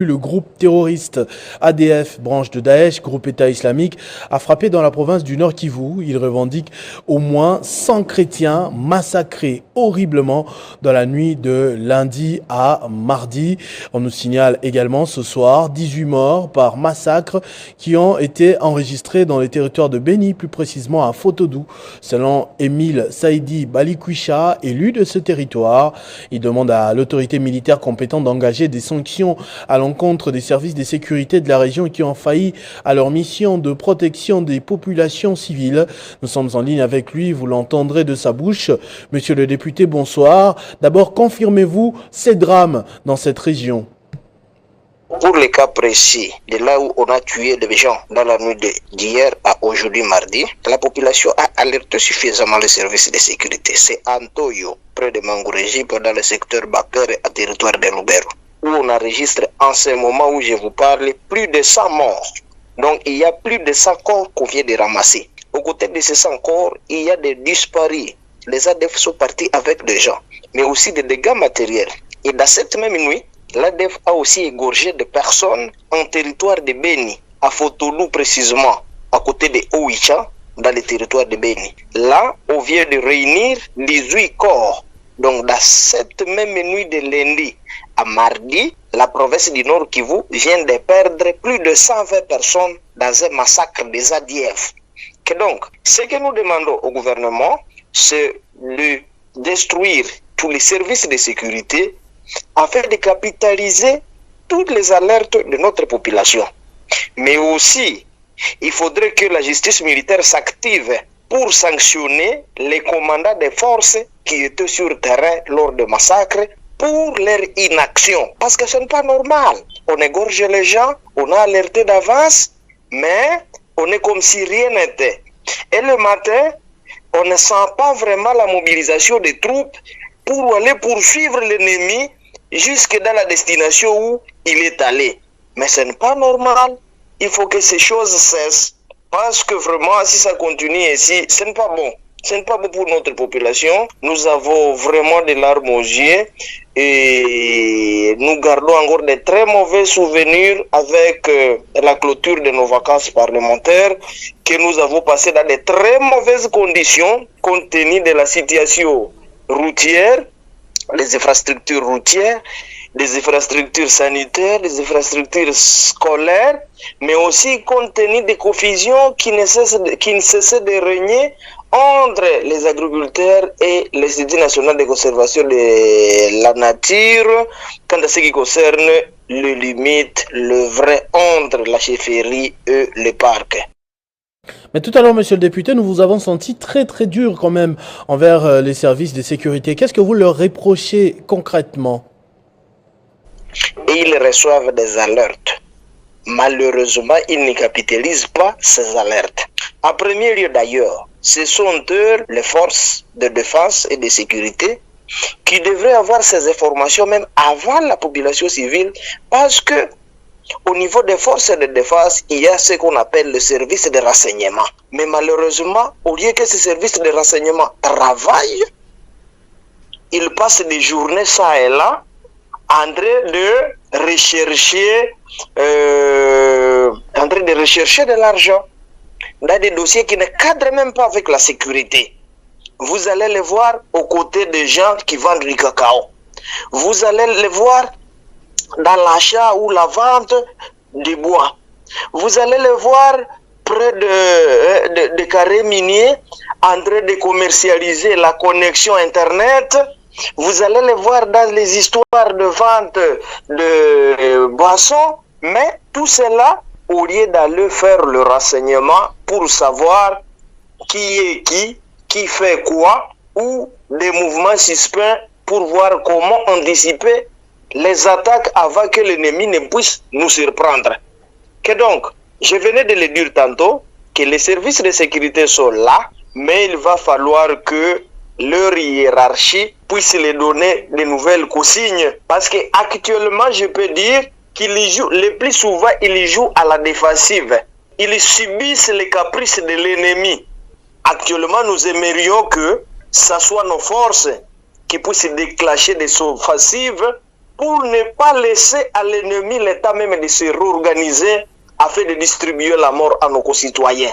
Le groupe terroriste ADF, branche de Daesh, groupe État islamique, a frappé dans la province du Nord Kivu. Il revendique au moins 100 chrétiens massacrés horriblement dans la nuit de lundi à mardi. On nous signale également ce soir 18 morts par massacre qui ont été enregistrés dans les territoires de Beni, plus précisément à Fotodou. Selon Émile Saïdi Balikwisha, élu de ce territoire, il demande à l'autorité militaire compétente d'engager des sanctions à l'encontre des services de sécurité de la région qui ont failli à leur mission de protection des populations civiles. Nous sommes en ligne avec lui, vous l'entendrez de sa bouche. Monsieur le député, bonsoir. D'abord, confirmez-vous ces drames dans cette région? Pour le cas précis de là où on a tué des gens dans la nuit d'hier à aujourd'hui mardi, la population a alerté suffisamment les services de sécurité. C'est Antoyo, près de Mangouréji, dans le secteur Bakere, à territoire de Lubero, où on enregistre en ce moment où je vous parle plus de 100 morts. Donc il y a plus de 100 corps qu'on vient de ramasser. Aux côtés de ces 100 corps, il y a des disparus. Les ADF sont partis avec des gens, mais aussi des dégâts matériels. Et dans cette même nuit, l'ADF a aussi égorgé des personnes en territoire de Beni, à Fotolou précisément, à côté de Oicha, dans le territoire de Beni. Là, on vient de réunir 18 corps. Donc dans cette même nuit de lundi à mardi, la province du Nord Kivu vient de perdre plus de 120 personnes dans un massacre des ADF. Que donc, ce que nous demandons au gouvernement, c'est de détruire tous les services de sécurité afin de capitaliser toutes les alertes de notre population. Mais aussi, il faudrait que la justice militaire s'active pour sanctionner les commandants des forces qui étaient sur le terrain lors des massacres pour leur inaction. Parce que ce n'est pas normal. On égorge les gens, on a alerté d'avance, mais on est comme si rien n'était. Et le matin, on ne sent pas vraiment la mobilisation des troupes pour aller poursuivre l'ennemi jusque dans la destination où il est allé. Mais ce n'est pas normal. Il faut que ces choses cessent. Parce que vraiment, si ça continue ici, ce n'est pas bon. Ce n'est pas bon pour notre population. Nous avons vraiment des larmes aux yeux et nous gardons encore de très mauvais souvenirs avec la clôture de nos vacances parlementaires que nous avons passées dans de très mauvaises conditions compte tenu de la situation routière, les infrastructures routières, des infrastructures sanitaires, des infrastructures scolaires, mais aussi compte tenu des confusions qui ne cessent de régner entre les agriculteurs et l'Institut national de conservation de la nature, quant à ce qui concerne les limites, le vrai entre la chefferie et le parc. Mais tout à l'heure, monsieur le député, nous vous avons senti très dur quand même envers les services de sécurité. Qu'est-ce que vous leur reprochez concrètement? Ils reçoivent des alertes. Malheureusement, ils ne capitalisent pas ces alertes. En premier lieu d'ailleurs, ce sont eux, les forces de défense et de sécurité, qui devraient avoir ces informations même avant la population civile, parce que au niveau des forces de défense, il y a ce qu'on appelle le service de renseignement. Mais malheureusement, au lieu que ce service de renseignement travaille, ils passent des journées ça et là en train de rechercher de l'argent dans des dossiers qui ne cadrent même pas avec la sécurité. Vous allez les voir aux côtés des gens qui vendent du cacao. Vous allez les voir dans l'achat ou la vente du bois. Vous allez les voir près de carrés miniers en train de commercialiser la connexion Internet. Vous allez les voir dans les histoires de vente de boissons, mais tout cela, au lieu d'aller faire le renseignement pour savoir qui est qui fait quoi, ou des mouvements suspects pour voir comment anticiper les attaques avant que l'ennemi ne puisse nous surprendre. Que donc, je venais de le dire tantôt, que les services de sécurité sont là, mais il va falloir que leur hiérarchie puisse les donner de nouvelles consignes. Parce qu'actuellement, je peux dire qu'ils jouent, le plus souvent, ils jouent à la défensive. Ils subissent les caprices de l'ennemi. Actuellement, nous aimerions que ce soit nos forces qui puissent déclencher des offensives pour ne pas laisser à l'ennemi l'état même de se réorganiser afin de distribuer la mort à nos concitoyens.